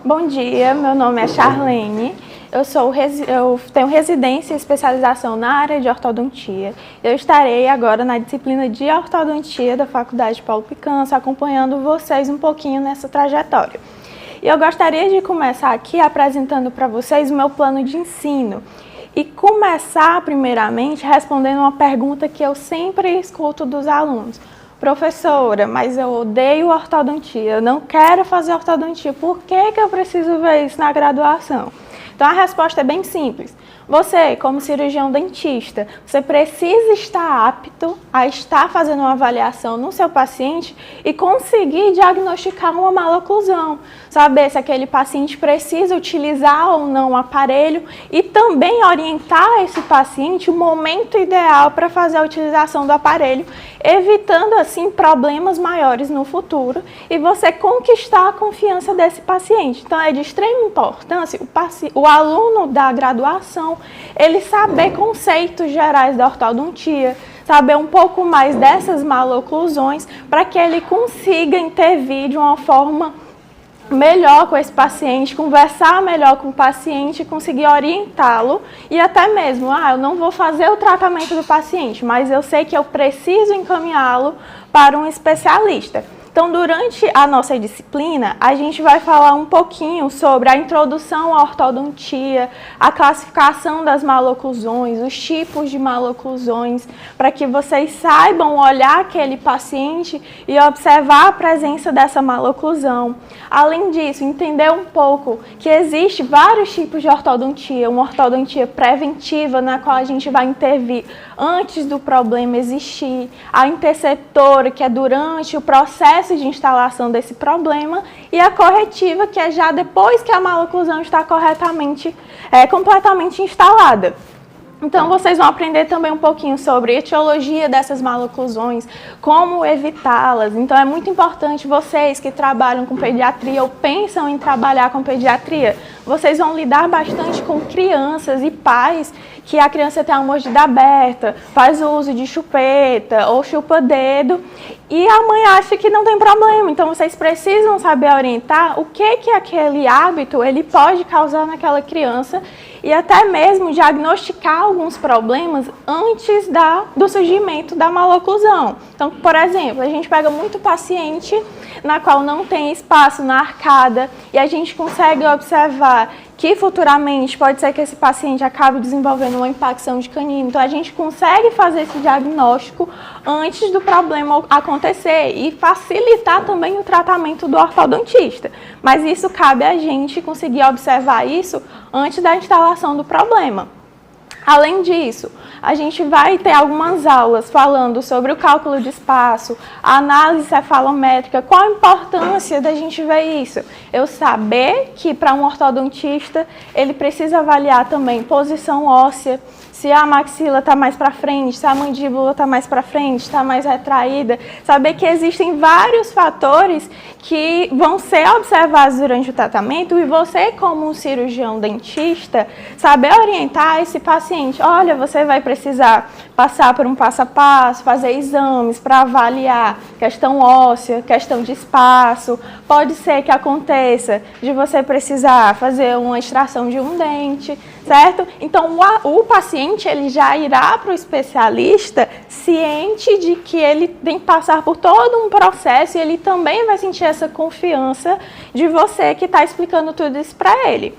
Bom dia, meu nome é Charlene, eu tenho residência e especialização na área de ortodontia. Eu estarei agora na disciplina de ortodontia da Faculdade Paulo Picanço, acompanhando vocês um pouquinho nessa trajetória. E eu gostaria de começar aqui apresentando para vocês o meu plano de ensino. E começar, primeiramente, respondendo uma pergunta que eu sempre escuto dos alunos. Professora, mas eu odeio ortodontia, eu não quero fazer ortodontia, por que eu preciso ver isso na graduação? Então a resposta é bem simples. Você, como cirurgião dentista, você precisa estar apto a estar fazendo uma avaliação no seu paciente e conseguir diagnosticar uma maloclusão. Saber se aquele paciente precisa utilizar ou não o aparelho e também orientar esse paciente o momento ideal para fazer a utilização do aparelho, evitando assim problemas maiores no futuro e você conquistar a confiança desse paciente. Então é de extrema importância o aluno da graduação, ele saber conceitos gerais da ortodontia, saber um pouco mais dessas maloclusões para que ele consiga intervir de uma forma melhor com esse paciente, conversar melhor com o paciente, conseguir orientá-lo e até mesmo, eu não vou fazer o tratamento do paciente, mas eu sei que eu preciso encaminhá-lo para um especialista. Então, durante a nossa disciplina, a gente vai falar um pouquinho sobre a introdução à ortodontia, a classificação das maloclusões, os tipos de maloclusões, para que vocês saibam olhar aquele paciente e observar a presença dessa maloclusão. Além disso, entender um pouco que existe vários tipos de ortodontia, uma ortodontia preventiva, na qual a gente vai intervir antes do problema existir, a interceptora, que é durante o processo de instalação desse problema, e a corretiva, que é já depois que a maloclusão está completamente instalada. Então, vocês vão aprender também um pouquinho sobre a etiologia dessas maloclusões, como evitá-las. Então, é muito importante vocês que trabalham com pediatria ou pensam em trabalhar com pediatria, vocês vão lidar bastante com crianças e pais que a criança tem a mordida aberta, faz o uso de chupeta ou chupa-dedo e a mãe acha que não tem problema. Então, vocês precisam saber orientar o que aquele hábito ele pode causar naquela criança e até mesmo diagnosticar alguns problemas antes do surgimento da maloclusão. Então, por exemplo, a gente pega muito paciente na qual não tem espaço na arcada e a gente consegue observar que futuramente pode ser que esse paciente acabe desenvolvendo uma impacção de canino. Então, a gente consegue fazer esse diagnóstico antes do problema acontecer e facilitar também o tratamento do ortodontista. Mas isso cabe a gente conseguir observar isso antes da instalação do problema. Além disso, a gente vai ter algumas aulas falando sobre o cálculo de espaço, a análise cefalométrica, qual a importância da gente ver isso. Eu saber que para um ortodontista ele precisa avaliar também posição óssea, se a maxila está mais para frente, se a mandíbula está mais para frente, está mais retraída. Saber que existem vários fatores que vão ser observados durante o tratamento e você, como um cirurgião dentista, saber orientar esse paciente. Olha, você vai precisar passar por um passo a passo, fazer exames para avaliar questão óssea, questão de espaço. Pode ser que aconteça de você precisar fazer uma extração de um dente, certo? Então, o paciente ele já irá para o especialista ciente de que ele tem que passar por todo um processo e ele também vai sentir essa confiança de você que está explicando tudo isso para ele.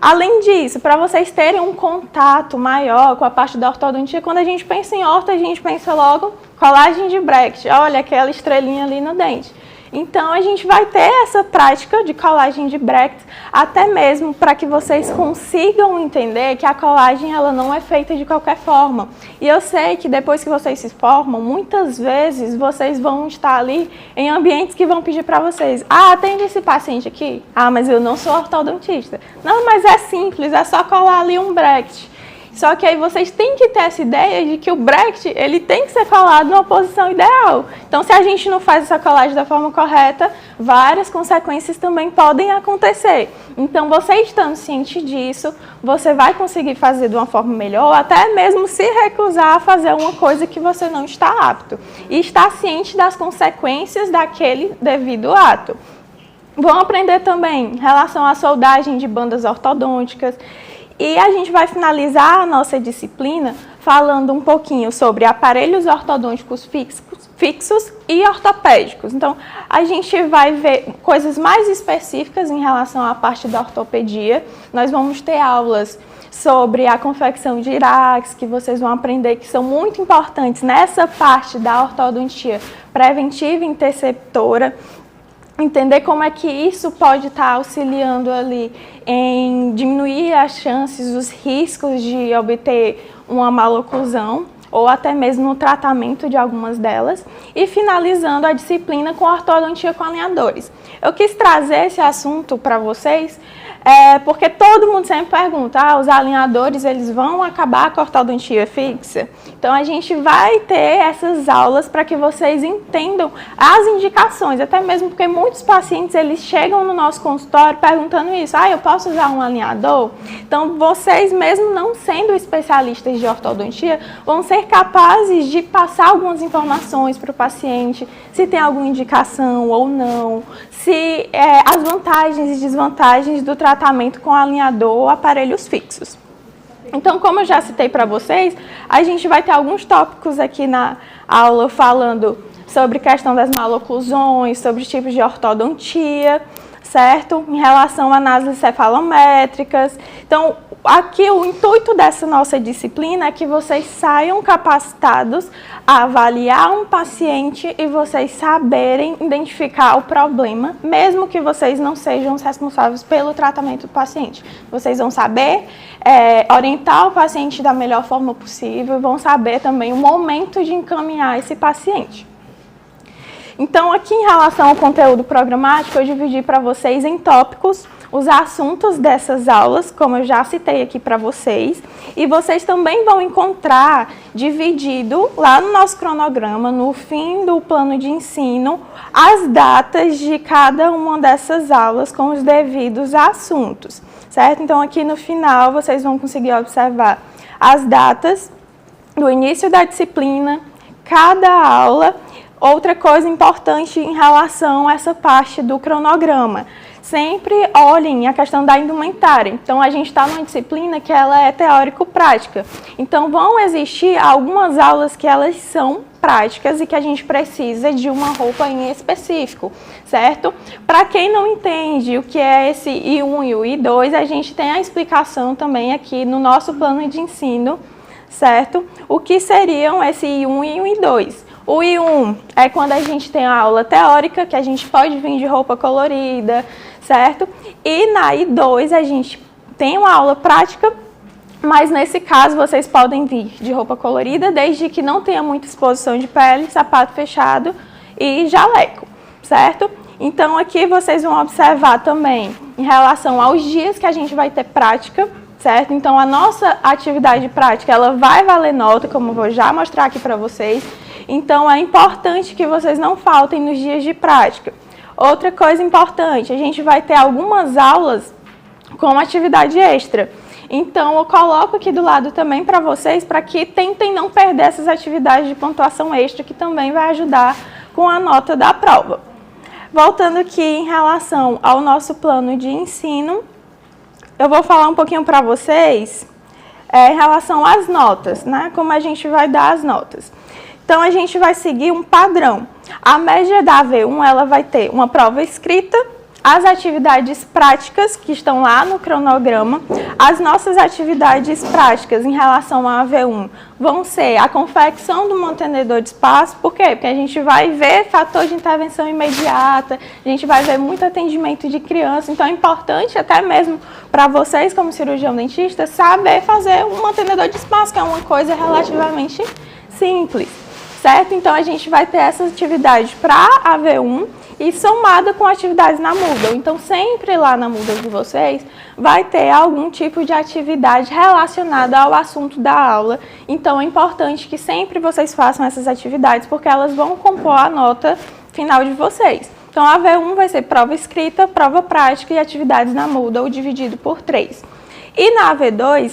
Além disso, para vocês terem um contato maior com a parte da ortodontia, quando a gente pensa em orto, a gente pensa logo colagem de Brecht, olha aquela estrelinha ali no dente. Então, a gente vai ter essa prática de colagem de Brecht, até mesmo para que vocês consigam entender que a colagem ela não é feita de qualquer forma. E eu sei que depois que vocês se formam, muitas vezes vocês vão estar ali em ambientes que vão pedir para vocês: atende esse paciente aqui? Mas eu não sou ortodontista. Não, mas é simples, é só colar ali um Brecht. Só que aí vocês têm que ter essa ideia de que o Brecht, ele tem que ser colado numa posição ideal. Então, se a gente não faz essa colagem da forma correta, várias consequências também podem acontecer. Então, você estando ciente disso, você vai conseguir fazer de uma forma melhor, ou até mesmo se recusar a fazer uma coisa que você não está apto. E estar ciente das consequências daquele devido ato. Vão aprender também em relação à soldagem de bandas ortodônticas. E a gente vai finalizar a nossa disciplina falando um pouquinho sobre aparelhos ortodônticos fixos e ortopédicos. Então, a gente vai ver coisas mais específicas em relação à parte da ortopedia. Nós vamos ter aulas sobre a confecção de iraques, que vocês vão aprender que são muito importantes nessa parte da ortodontia preventiva e interceptora. Entender como é que isso pode estar auxiliando ali em diminuir as chances, os riscos de obter uma maloclusão ou até mesmo no tratamento de algumas delas. E finalizando a disciplina com ortodontia com alinhadores. Eu quis trazer esse assunto para vocês porque todo mundo sempre pergunta, os alinhadores eles vão acabar com a ortodontia fixa? Então a gente vai ter essas aulas para que vocês entendam as indicações, até mesmo porque muitos pacientes eles chegam no nosso consultório perguntando isso, eu posso usar um alinhador? Então vocês mesmo não sendo especialistas de ortodontia, vão ser capazes de passar algumas informações para o paciente, se tem alguma indicação ou não, se as vantagens e desvantagens do tratamento com alinhador ou aparelhos fixos. Então, como eu já citei para vocês, a gente vai ter alguns tópicos aqui na aula falando sobre questão das maloclusões, sobre tipos de ortodontia, certo? Em relação a análises cefalométricas. Então, aqui o intuito dessa nossa disciplina é que vocês saiam capacitados a avaliar um paciente e vocês saberem identificar o problema, mesmo que vocês não sejam os responsáveis pelo tratamento do paciente. Vocês vão saber orientar o paciente da melhor forma possível e vão saber também o momento de encaminhar esse paciente. Então, aqui em relação ao conteúdo programático, eu dividi para vocês em tópicos os assuntos dessas aulas, como eu já citei aqui para vocês, e vocês também vão encontrar dividido lá no nosso cronograma, no fim do plano de ensino, as datas de cada uma dessas aulas com os devidos assuntos, certo? Então, aqui no final, vocês vão conseguir observar as datas do início da disciplina, cada aula. Outra coisa importante em relação a essa parte do cronograma, sempre olhem a questão da indumentária. Então, a gente está numa disciplina que ela é teórico-prática. Então, vão existir algumas aulas que elas são práticas e que a gente precisa de uma roupa em específico, certo? Para quem não entende o que é esse I1 e o I2, a gente tem a explicação também aqui no nosso plano de ensino, certo? O que seriam esse I1 e o I2? O I1 é quando a gente tem a aula teórica, que a gente pode vir de roupa colorida, certo? E na I2 a gente tem uma aula prática, mas nesse caso vocês podem vir de roupa colorida, desde que não tenha muita exposição de pele, sapato fechado e jaleco, certo? Então aqui vocês vão observar também em relação aos dias que a gente vai ter prática, certo? Então a nossa atividade prática ela vai valer nota, como eu vou já mostrar aqui para vocês. Então, é importante que vocês não faltem nos dias de prática. Outra coisa importante, a gente vai ter algumas aulas com atividade extra. Então, eu coloco aqui do lado também para vocês, para que tentem não perder essas atividades de pontuação extra, que também vai ajudar com a nota da prova. Voltando aqui em relação ao nosso plano de ensino, eu vou falar um pouquinho para vocês em relação às notas, né? Como a gente vai dar as notas. Então, a gente vai seguir um padrão. A média da AV1, ela vai ter uma prova escrita, as atividades práticas que estão lá no cronograma. As nossas atividades práticas em relação à AV1 vão ser a confecção do mantenedor de espaço. Por quê? Porque a gente vai ver fator de intervenção imediata, a gente vai ver muito atendimento de criança. Então, é importante até mesmo para vocês, como cirurgião dentista, saber fazer um mantenedor de espaço, que é uma coisa relativamente simples. Certo? Então, a gente vai ter essa atividade para a AV1 e somada com atividades na Moodle. Então, sempre lá na Moodle de vocês vai ter algum tipo de atividade relacionada ao assunto da aula. Então, é importante que sempre vocês façam essas atividades, porque elas vão compor a nota final de vocês. Então, a AV1 vai ser prova escrita, prova prática e atividades na Moodle dividido por 3. E na AV2...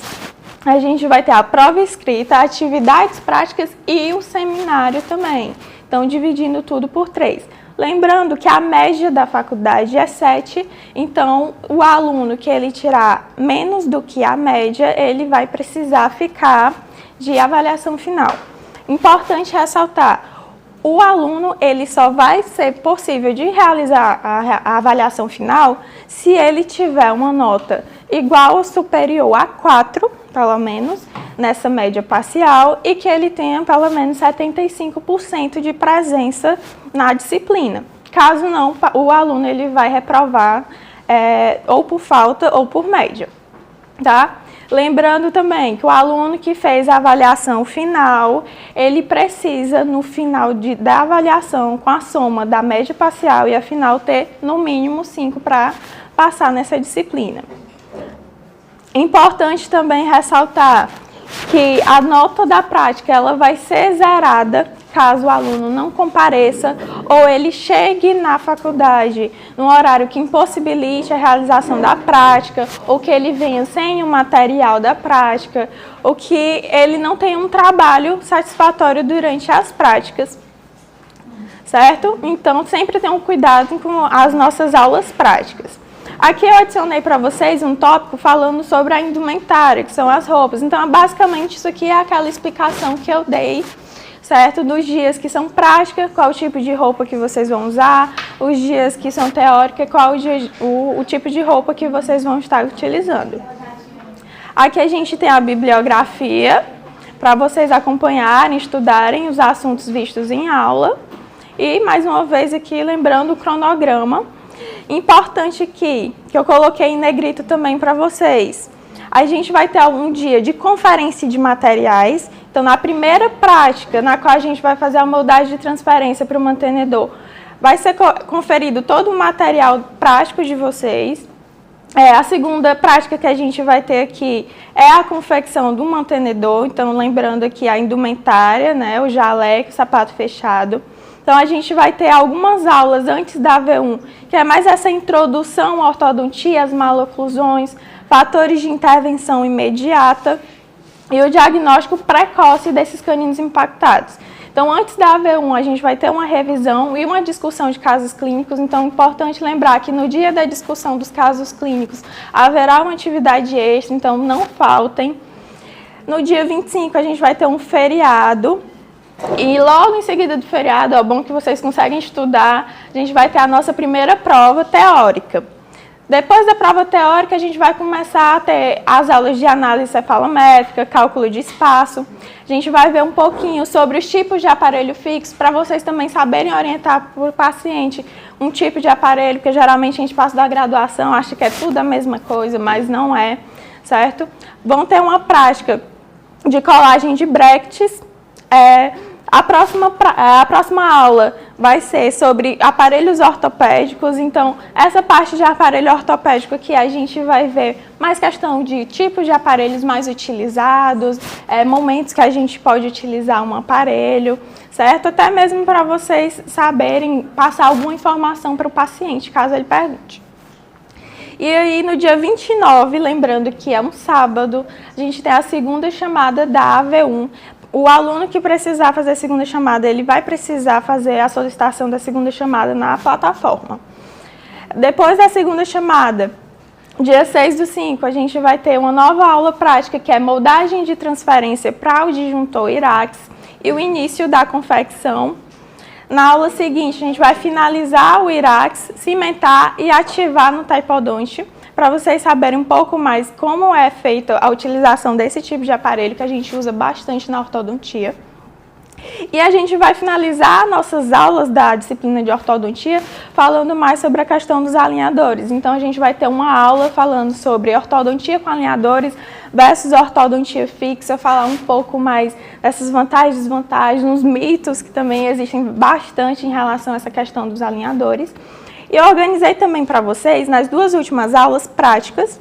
a gente vai ter a prova escrita, atividades práticas e o seminário também. Então, dividindo tudo por 3. Lembrando que a média da faculdade é 7, então o aluno que ele tirar menos do que a média, ele vai precisar ficar de avaliação final. Importante ressaltar, o aluno ele só vai ser possível de realizar a avaliação final se ele tiver uma nota igual ou superior a 4, pelo menos, nessa média parcial, e que ele tenha pelo menos 75% de presença na disciplina. Caso não, o aluno ele vai reprovar ou por falta ou por média, tá? Lembrando também que o aluno que fez a avaliação final, ele precisa, no final da avaliação, com a soma da média parcial e a final, ter no mínimo 5 para passar nessa disciplina. Importante também ressaltar que a nota da prática ela vai ser zerada caso o aluno não compareça ou ele chegue na faculdade num horário que impossibilite a realização da prática, ou que ele venha sem o material da prática, ou que ele não tenha um trabalho satisfatório durante as práticas, certo? Então, sempre tenham cuidado com as nossas aulas práticas. Aqui eu adicionei para vocês um tópico falando sobre a indumentária, que são as roupas. Então, basicamente, isso aqui é aquela explicação que eu dei, certo? Dos dias que são prática, qual o tipo de roupa que vocês vão usar, os dias que são teórica, qual o tipo de roupa que vocês vão estar utilizando. Aqui a gente tem a bibliografia, para vocês acompanharem, estudarem os assuntos vistos em aula. E, mais uma vez, aqui lembrando o cronograma. Importante aqui, que eu coloquei em negrito também para vocês. A gente vai ter um dia de conferência de materiais. Então, na primeira prática, na qual a gente vai fazer a moldagem de transferência para o mantenedor, vai ser conferido todo o material prático de vocês. A segunda prática que a gente vai ter aqui é a confecção do mantenedor. Então, lembrando aqui a indumentária, né, o jaleco, o sapato fechado. Então, a gente vai ter algumas aulas antes da V1, que é mais essa introdução à ortodontia, as maloclusões, fatores de intervenção imediata e o diagnóstico precoce desses caninos impactados. Então, antes da V1, a gente vai ter uma revisão e uma discussão de casos clínicos. Então, é importante lembrar que no dia da discussão dos casos clínicos, haverá uma atividade extra, então não faltem. No dia 25, a gente vai ter um feriado. E logo em seguida do feriado, é bom que vocês conseguem estudar, a gente vai ter a nossa primeira prova teórica. Depois da prova teórica, a gente vai começar a ter as aulas de análise cefalométrica, cálculo de espaço. A gente vai ver um pouquinho sobre os tipos de aparelho fixo, para vocês também saberem orientar para o paciente um tipo de aparelho, porque geralmente a gente passa da graduação, acha que é tudo a mesma coisa, mas não é, certo? Vão ter uma prática de colagem de brackets. A próxima aula vai ser sobre aparelhos ortopédicos. Então, essa parte de aparelho ortopédico aqui a gente vai ver mais questão de tipos de aparelhos mais utilizados, momentos que a gente pode utilizar um aparelho, certo? Até mesmo para vocês saberem passar alguma informação para o paciente, caso ele pergunte. E aí, no dia 29, lembrando que é um sábado, a gente tem a segunda chamada da AV1. O aluno que precisar fazer a segunda chamada, ele vai precisar fazer a solicitação da segunda chamada na plataforma. Depois da segunda chamada, dia 6/5, a gente vai ter uma nova aula prática, que é moldagem de transferência para o disjuntor IRAX e o início da confecção. Na aula seguinte, a gente vai finalizar o IRAX, cimentar e ativar no taipodonte, para vocês saberem um pouco mais como é feita a utilização desse tipo de aparelho que a gente usa bastante na ortodontia. E a gente vai finalizar nossas aulas da disciplina de ortodontia falando mais sobre a questão dos alinhadores. Então, a gente vai ter uma aula falando sobre ortodontia com alinhadores versus ortodontia fixa, falar um pouco mais dessas vantagens e desvantagens, uns mitos que também existem bastante em relação a essa questão dos alinhadores. E eu organizei também para vocês, nas duas últimas aulas práticas,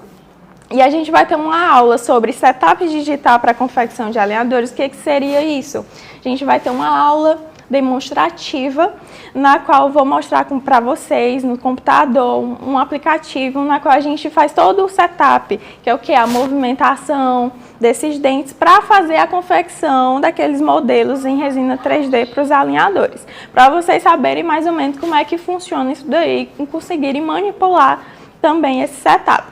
e a gente vai ter uma aula sobre setup digital para confecção de alinhadores. O que seria isso? A gente vai ter uma aula demonstrativa, na qual eu vou mostrar para vocês no computador um aplicativo na qual a gente faz todo o setup, que é o que? A movimentação desses dentes para fazer a confecção daqueles modelos em resina 3D para os alinhadores. Para vocês saberem mais ou menos como é que funciona isso daí e conseguirem manipular também esse setup.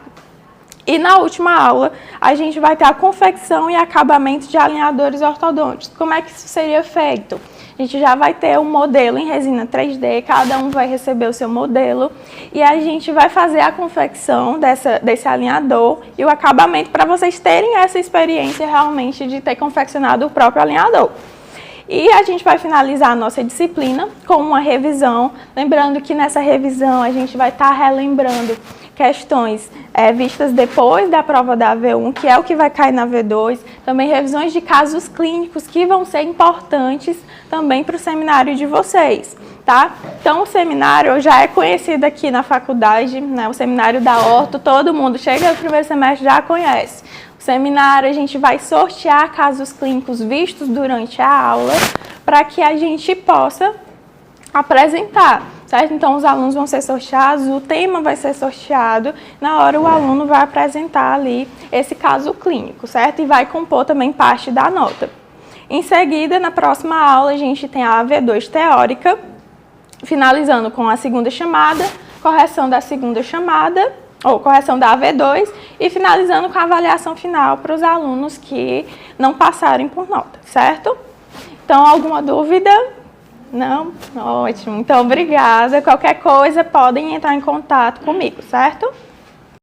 E na última aula, a gente vai ter a confecção e acabamento de alinhadores ortodônticos. Como é que isso seria feito? A gente já vai ter um modelo em resina 3D, cada um vai receber o seu modelo e a gente vai fazer a confecção desse alinhador e o acabamento para vocês terem essa experiência realmente de ter confeccionado o próprio alinhador. E a gente vai finalizar a nossa disciplina com uma revisão, lembrando que nessa revisão a gente vai estar relembrando questões vistas depois da prova da AV1, que é o que vai cair na AV2, também revisões de casos clínicos que vão ser importantes também para o seminário de vocês, tá? Então o seminário já é conhecido aqui na faculdade, né? O seminário da orto, todo mundo chega no primeiro semestre já conhece. O seminário a gente vai sortear casos clínicos vistos durante a aula para que a gente possa apresentar, certo? Então os alunos vão ser sorteados, o tema vai ser sorteado, na hora o aluno vai apresentar ali esse caso clínico, certo? E vai compor também parte da nota. Em seguida, na próxima aula, a gente tem a AV2 teórica, finalizando com a segunda chamada, correção da segunda chamada, ou correção da AV2, e finalizando com a avaliação final para os alunos que não passarem por nota, certo? Então, alguma dúvida? Não? Ótimo. Então, obrigada. Qualquer coisa, podem entrar em contato comigo, certo?